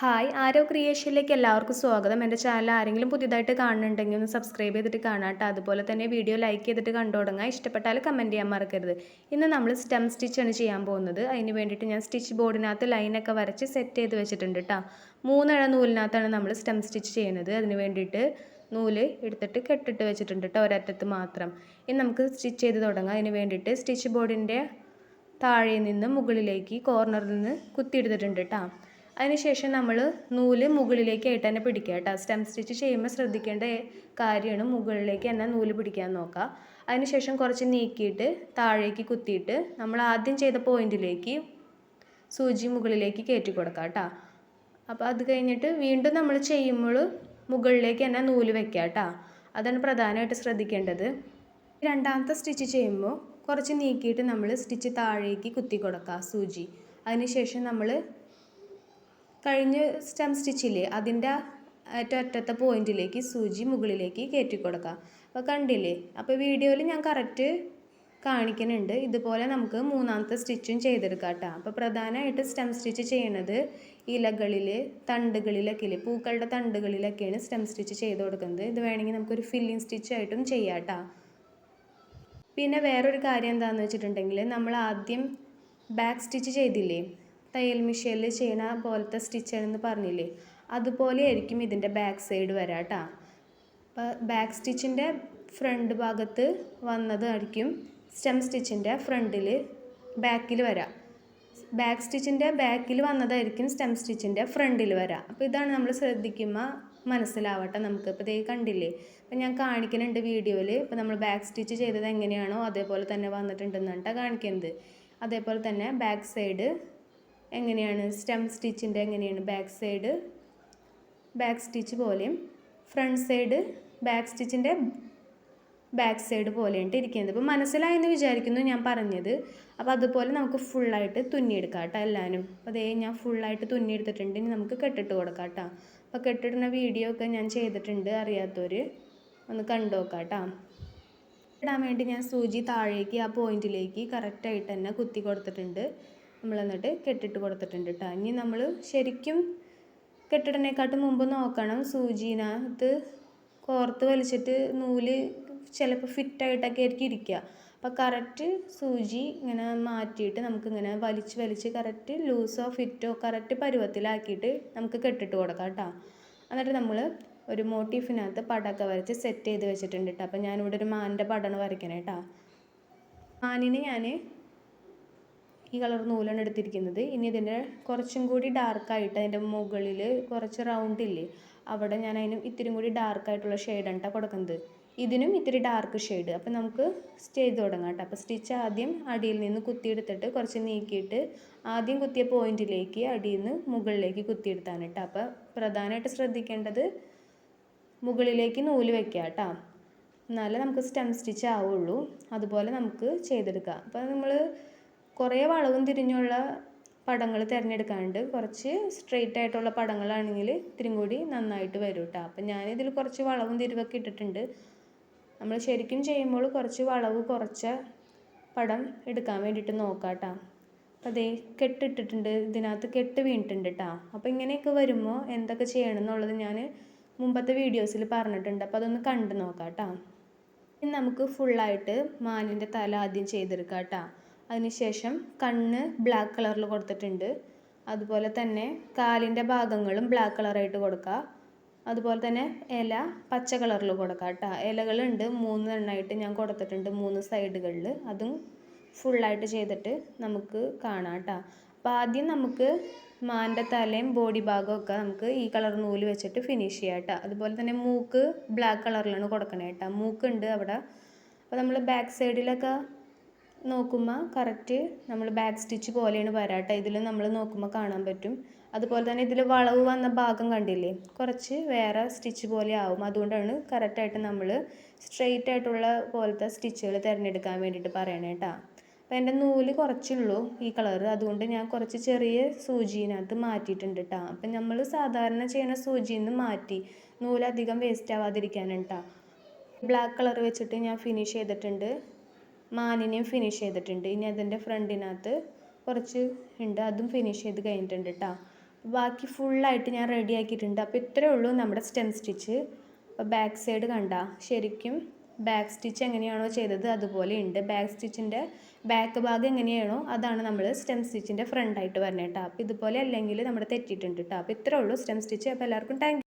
Hi ആരോ ക്രിയേഷനിലേക്ക് എല്ലാവർക്കും സ്വാഗതം. എൻ്റെ ചാനൽ ആരെങ്കിലും പുതിയതായിട്ട് കാണുന്നുണ്ടെങ്കിൽ ഒന്ന് സബ്സ്ക്രൈബ് ചെയ്തിട്ട് കാണാം കേട്ടോ. അതുപോലെ തന്നെ വീഡിയോ ലൈക്ക് ചെയ്തിട്ട് കണ്ടു തുടങ്ങുക. ഇഷ്ടപ്പെട്ടാൽ കമൻറ്റ് ചെയ്യാൻ മറക്കരുത്. ഇന്ന് നമ്മൾ സ്റ്റെം സ്റ്റിച്ചാണ് ചെയ്യാൻ പോകുന്നത്. അതിന് വേണ്ടിയിട്ട് ഞാൻ സ്റ്റിച്ച് ബോർഡിനകത്ത് ലൈനൊക്കെ വരച്ച് സെറ്റ് ചെയ്ത് വെച്ചിട്ടുണ്ട് കേട്ടോ. 3 ഇഴ നൂലിനകത്താണ് നമ്മൾ സ്റ്റെം സ്റ്റിച്ച് ചെയ്യുന്നത്. അതിന് വേണ്ടിയിട്ട് നൂല് എടുത്തിട്ട് കെട്ടിട്ട് വെച്ചിട്ടുണ്ട് കേട്ടോ, ഒരറ്റത്ത് മാത്രം. ഇനി നമുക്ക് സ്റ്റിച്ച് ചെയ്ത് തുടങ്ങാം. അതിന് വേണ്ടിയിട്ട് സ്റ്റിച്ച് ബോർഡിൻ്റെ താഴെ നിന്ന് മുകളിലേക്ക് കോർണറിൽ നിന്ന് കുത്തിയെടുത്തിട്ടുണ്ട് കേട്ടോ. അതിനുശേഷം നമ്മൾ നൂല് മുകളിലേക്കായിട്ട് തന്നെ പിടിക്കുക കേട്ടോ. സ്റ്റെം സ്റ്റിച്ച് ചെയ്യുമ്പോൾ ശ്രദ്ധിക്കേണ്ട കാര്യമാണ് മുകളിലേക്ക് തന്നെ നൂല് പിടിക്കാൻ നോക്കുക. അതിനുശേഷം കുറച്ച് നീക്കിയിട്ട് താഴേക്ക് കുത്തിയിട്ട് നമ്മൾ ആദ്യം ചെയ്ത പോയിന്റിലേക്ക് സൂചി മുകളിലേക്ക് കയറ്റി കൊടുക്കുക കേട്ടോ. അപ്പോൾ അത് കഴിഞ്ഞിട്ട് വീണ്ടും നമ്മൾ ചെയ്യുമ്പോൾ മുകളിലേക്ക് തന്നെ നൂല് വെക്കുക കേട്ടോ. അതാണ് പ്രധാനമായിട്ട് ശ്രദ്ധിക്കേണ്ടത്. രണ്ടാമത്തെ സ്റ്റിച്ച് ചെയ്യുമ്പോൾ കുറച്ച് നീക്കിയിട്ട് നമ്മൾ സ്റ്റിച്ച് താഴേക്ക് കുത്തി കൊടുക്കുക സൂചി. അതിനുശേഷം നമ്മൾ കഴിഞ്ഞ സ്റ്റെം സ്റ്റിച്ചില്ലേ അതിൻ്റെ അറ്റത്തെ പോയിന്റിലേക്ക് സൂചി മുകളിലേക്ക് കയറ്റി കൊടുക്കുക. അപ്പോൾ കണ്ടില്ലേ, അപ്പോൾ വീഡിയോയിൽ ഞാൻ കറക്റ്റ് കാണിക്കുന്നുണ്ട്. ഇതുപോലെ നമുക്ക് മൂന്നാമത്തെ സ്റ്റിച്ചും ചെയ്തെടുക്കാം കേട്ടോ. അപ്പോൾ പ്രധാനമായിട്ട് സ്റ്റെം സ്റ്റിച്ച് ചെയ്യണത് ഇലകളിൽ, തണ്ടുകളിലൊക്കെ ഇല്ലേ, പൂക്കളുടെ തണ്ടുകളിലൊക്കെയാണ് സ്റ്റെം സ്റ്റിച്ച് ചെയ്ത് കൊടുക്കുന്നത്. ഇത് വേണമെങ്കിൽ നമുക്കൊരു ഫില്ലിങ് സ്റ്റിച്ചായിട്ടും ചെയ്യാം കേട്ടോ. പിന്നെ വേറൊരു കാര്യം എന്താണെന്ന് വെച്ചിട്ടുണ്ടെങ്കിൽ, നമ്മൾ ആദ്യം ബാക്ക് സ്റ്റിച്ച് ചെയ്തില്ലേ, തയ്യൽ മെഷീനിൽ ചെയ്യണ പോലത്തെ സ്റ്റിച്ചാണെന്ന് പറഞ്ഞില്ലേ, അതുപോലെ ആയിരിക്കും ഇതിൻ്റെ ബാക്ക് സൈഡ് വരാം കേട്ടോ. അപ്പോൾ ബാക്ക് സ്റ്റിച്ചിൻ്റെ ഫ്രണ്ട് ഭാഗത്ത് വന്നതായിരിക്കും സ്റ്റെം സ്റ്റിച്ചിൻ്റെ ഫ്രണ്ടിൽ ബാക്കിൽ വരാം. ബാക്ക് സ്റ്റിച്ചിൻ്റെ ബാക്കിൽ വന്നതായിരിക്കും സ്റ്റെം സ്റ്റിച്ചിൻ്റെ ഫ്രണ്ടിൽ വരാം. അപ്പോൾ ഇതാണ് നമ്മൾ ശ്രദ്ധിക്കുമ്പോൾ മനസ്സിലാവട്ടെ നമുക്ക്. ഇപ്പോൾ ഇതേ കണ്ടില്ലേ, അപ്പോൾ ഞാൻ കാണിക്കുന്നുണ്ട് വീഡിയോയിൽ. ഇപ്പോൾ നമ്മൾ ബാക്ക് സ്റ്റിച്ച് ചെയ്തത് എങ്ങനെയാണോ അതേപോലെ തന്നെ വന്നിട്ടുണ്ടെന്നാണ് കാണിക്കുന്നത്. അതേപോലെ തന്നെ ബാക്ക് സൈഡ് എങ്ങനെയാണ് സ്റ്റെം സ്റ്റിച്ചിൻ്റെ എങ്ങനെയാണ് ബാക്ക് സ്റ്റിച്ച് പോലെയും ഫ്രണ്ട് സൈഡ് ബാക്ക് സ്റ്റിച്ചിൻ്റെ ബാക്ക് സൈഡ് പോലെയാണ് ഇരിക്കുന്നത്. അപ്പോൾ മനസ്സിലായെന്ന് വിചാരിക്കുന്നു ഞാൻ പറഞ്ഞത്. അപ്പോൾ അതുപോലെ നമുക്ക് ഫുള്ളായിട്ട് തുന്നിയെടുക്കാം കേട്ടോ എല്ലാവരും. അപ്പോൾ അതേ ഞാൻ ഫുള്ളായിട്ട് തുന്നിയെടുത്തിട്ടുണ്ട്. ഇനി നമുക്ക് കെട്ടിട്ട് കൊടുക്കാം കേട്ടോ. അപ്പോൾ കെട്ടിടുന്ന വീഡിയോ ഒക്കെ ഞാൻ ചെയ്തിട്ടുണ്ട്, അറിയാത്തവർ ഒന്ന് കണ്ടു നോക്കാം കേട്ടോ. ഇടാൻ വേണ്ടി ഞാൻ സൂചി താഴേക്ക് ആ പോയിന്റിലേക്ക് കറക്റ്റായിട്ട് തന്നെ കുത്തി കൊടുത്തിട്ടുണ്ട്. നമ്മൾ എന്നിട്ട് കെട്ടിട്ട് കൊടുത്തിട്ടുണ്ട് കേട്ടോ. ഇനി നമ്മൾ ശരിക്കും കെട്ടിടണേക്കാട്ടും മുമ്പ് നോക്കണം, സൂചിനകത്ത് കോർത്ത് വലിച്ചിട്ട് നൂല് ചിലപ്പോൾ ഫിറ്റായിട്ടൊക്കെ ആയിരിക്കും ഇരിക്കുക. അപ്പോൾ കറക്റ്റ് സൂചി ഇങ്ങനെ മാറ്റിയിട്ട് നമുക്കിങ്ങനെ വലിച്ച് കറക്റ്റ് ലൂസോ ഫിറ്റോ കറക്റ്റ് പരുവത്തിലാക്കിയിട്ട് നമുക്ക് കെട്ടിട്ട് കൊടുക്കാം കേട്ടോ. എന്നിട്ട് നമ്മൾ ഒരു മോട്ടീഫിനകത്ത് പടമൊക്കെ വരച്ച് സെറ്റ് ചെയ്ത് വെച്ചിട്ടുണ്ട് കേട്ടോ. അപ്പോൾ ഞാനിവിടെ ഒരു മാനിൻ്റെ പടമാണ് വരയ്ക്കണേ കേട്ടോ. മാനിന് ഞാൻ ഈ കളർ നൂലാണ് എടുത്തിരിക്കുന്നത്. ഇനി ഇതിൻ്റെ കുറച്ചും കൂടി ഡാർക്കായിട്ട് അതിൻ്റെ മുകളിൽ കുറച്ച് റൗണ്ടില്ലേ, അവിടെ ഞാൻ അതിനും ഇത്തിരി കൂടി ഡാർക്കായിട്ടുള്ള ഷെയ്ഡാണ് കേട്ടോ കൊടുക്കുന്നത്. ഇതിനും ഇത്തിരി ഡാർക്ക് ഷെയ്ഡ്. അപ്പോൾ നമുക്ക് ചെയ്ത് തുടങ്ങാം കേട്ടോ. അപ്പോൾ സ്റ്റിച്ച് ആദ്യം അടിയിൽ നിന്ന് കുത്തിയെടുത്തിട്ട് കുറച്ച് നീക്കിയിട്ട് ആദ്യം കുത്തിയ പോയിന്റിലേക്ക് അടിയിൽ നിന്ന് മുകളിലേക്ക് കുത്തിയെടുത്താണ് കേട്ടോ. അപ്പോൾ പ്രധാനമായിട്ട് ശ്രദ്ധിക്കേണ്ടത് മുകളിലേക്ക് നൂല് വെക്കുക കേട്ടോ, എന്നാലേ നമുക്ക് സ്റ്റെം സ്റ്റിച്ച് ആവുള്ളൂ. അതുപോലെ നമുക്ക് ചെയ്തെടുക്കാം. അപ്പോൾ നമ്മൾ കുറേ വളവും തിരിഞ്ഞുള്ള പടങ്ങൾ തിരഞ്ഞെടുക്കാണ്ട് കുറച്ച് സ്ട്രെയിറ്റ് ആയിട്ടുള്ള പടങ്ങളാണെങ്കിൽ ഇത്തിരി കൂടി നന്നായിട്ട് വരും കേട്ടോ. അപ്പം ഞാനിതിൽ കുറച്ച് വളവും തിരിവൊക്കെ ഇട്ടിട്ടുണ്ട്. നമ്മൾ ശരിക്കും ചെയ്യുമ്പോൾ കുറച്ച് വളവ് കുറച്ച പടം എടുക്കാൻ വേണ്ടിയിട്ട് നോക്കാം കേട്ടോ. അപ്പം അതേ കെട്ടിട്ടിട്ടുണ്ട്, ഇതിനകത്ത് കെട്ട് വീണിട്ടുണ്ട് കേട്ടോ. അപ്പോൾ ഇങ്ങനെയൊക്കെ വരുമ്പോൾ എന്തൊക്കെ ചെയ്യണം എന്നുള്ളത് ഞാൻ മുമ്പത്തെ വീഡിയോസിൽ പറഞ്ഞിട്ടുണ്ട്. അപ്പോൾ അതൊന്ന് കണ്ടു നോക്കാം കേട്ടോ. ഇനി നമുക്ക് ഫുള്ളായിട്ട് മാനിൻ്റെ തല ആദ്യം ചെയ്തെടുക്കാം കേട്ടോ. അതിനുശേഷം കണ്ണ് ബ്ലാക്ക് കളറിൽ കൊടുത്തിട്ടുണ്ട്. അതുപോലെ തന്നെ കാലിൻ്റെ ഭാഗങ്ങളും ബ്ലാക്ക് കളറായിട്ട് കൊടുക്കുക. അതുപോലെ തന്നെ ഇല പച്ച കളറിൽ കൊടുക്കുക കേട്ടോ. ഇലകളുണ്ട് 3 എണ്ണമായിട്ട് ഞാൻ കൊടുത്തിട്ടുണ്ട് 3 സൈഡുകളിൽ. അതും ഫുള്ളായിട്ട് ചെയ്തിട്ട് നമുക്ക് കാണാം കേട്ടോ. അപ്പോൾ ആദ്യം നമുക്ക് മാൻ്റെ തലയും ബോഡി ഭാഗമൊക്കെ നമുക്ക് ഈ കളർ നൂല് വെച്ചിട്ട് ഫിനിഷ് ചെയ്യാം കേട്ടോ. അതുപോലെ തന്നെ മൂക്ക് ബ്ലാക്ക് കളറിലാണ് കൊടുക്കണേ കേട്ടോ. മൂക്കുണ്ട് അവിടെ. അപ്പോൾ നമ്മൾ ബാക്ക് സൈഡിലൊക്കെ നോക്കുമ്പോൾ കറക്റ്റ് നമ്മൾ ബാക്ക് സ്റ്റിച്ച് പോലെയാണ് വരാട്ടോ. ഇതിൽ നമ്മൾ നോക്കുമ്പോൾ കാണാൻ പറ്റും. അതുപോലെ തന്നെ ഇതിൽ വളവ് വന്ന ഭാഗം കണ്ടില്ലേ, കുറച്ച് വേറെ സ്റ്റിച്ച് പോലെ ആവും. അതുകൊണ്ടാണ് കറക്റ്റായിട്ട് നമ്മൾ സ്ട്രെയിറ്റ് ആയിട്ടുള്ള പോലത്തെ സ്റ്റിച്ചുകൾ തിരഞ്ഞെടുക്കാൻ വേണ്ടിയിട്ട് പറയണേ കേട്ടോ. അപ്പോൾ എൻ്റെ നൂല് കുറച്ചുള്ളൂ ഈ കളറ്, അതുകൊണ്ട് ഞാൻ കുറച്ച് ചെറിയ സൂചിനകത്ത് മാറ്റിയിട്ടുണ്ട് കേട്ടോ. അപ്പം നമ്മൾ സാധാരണ ചെയ്യുന്ന സൂചിയിൽ നിന്ന് മാറ്റി നൂലധികം വേസ്റ്റ് ആവാതിരിക്കാനാണ് കേട്ടോ. ബ്ലാക്ക് കളർ വെച്ചിട്ട് ഞാൻ ഫിനിഷ് ചെയ്തിട്ടുണ്ട്. മാനിനെയും ഫിനിഷ് ചെയ്തിട്ടുണ്ട്. ഇനി അതിൻ്റെ ഫ്രണ്ടിനകത്ത് കുറച്ച് ഉണ്ട്, അതും ഫിനിഷ് ചെയ്ത് കഴിഞ്ഞിട്ടുണ്ട് കേട്ടോ. ബാക്കി ഫുള്ളായിട്ട് ഞാൻ റെഡി ആക്കിയിട്ടുണ്ട്. അപ്പോൾ ഇത്രയേ ഉള്ളൂ നമ്മുടെ സ്റ്റെം സ്റ്റിച്ച്. അപ്പോൾ ബാക്ക് സൈഡ് കണ്ട ശരിക്കും ബാക്ക് സ്റ്റിച്ച് എങ്ങനെയാണോ ചെയ്തത് അതുപോലെ ഉണ്ട്. ബാക്ക് സ്റ്റിച്ചിൻ്റെ ബാക്ക് ഭാഗം എങ്ങനെയാണോ അതാണ് നമ്മൾ സ്റ്റെം സ്റ്റിച്ചിൻ്റെ ഫ്രണ്ടായിട്ട് വരുന്നത് കേട്ടോ. അപ്പോൾ ഇതുപോലെ അല്ലെങ്കിൽ നമ്മൾ തെറ്റിയിട്ടുണ്ട് കേട്ടോ. അപ്പോൾ ഇത്രയേ ഉള്ളൂ സ്റ്റെം സ്റ്റിച്ച്. അപ്പോൾ എല്ലാവർക്കും താങ്ക്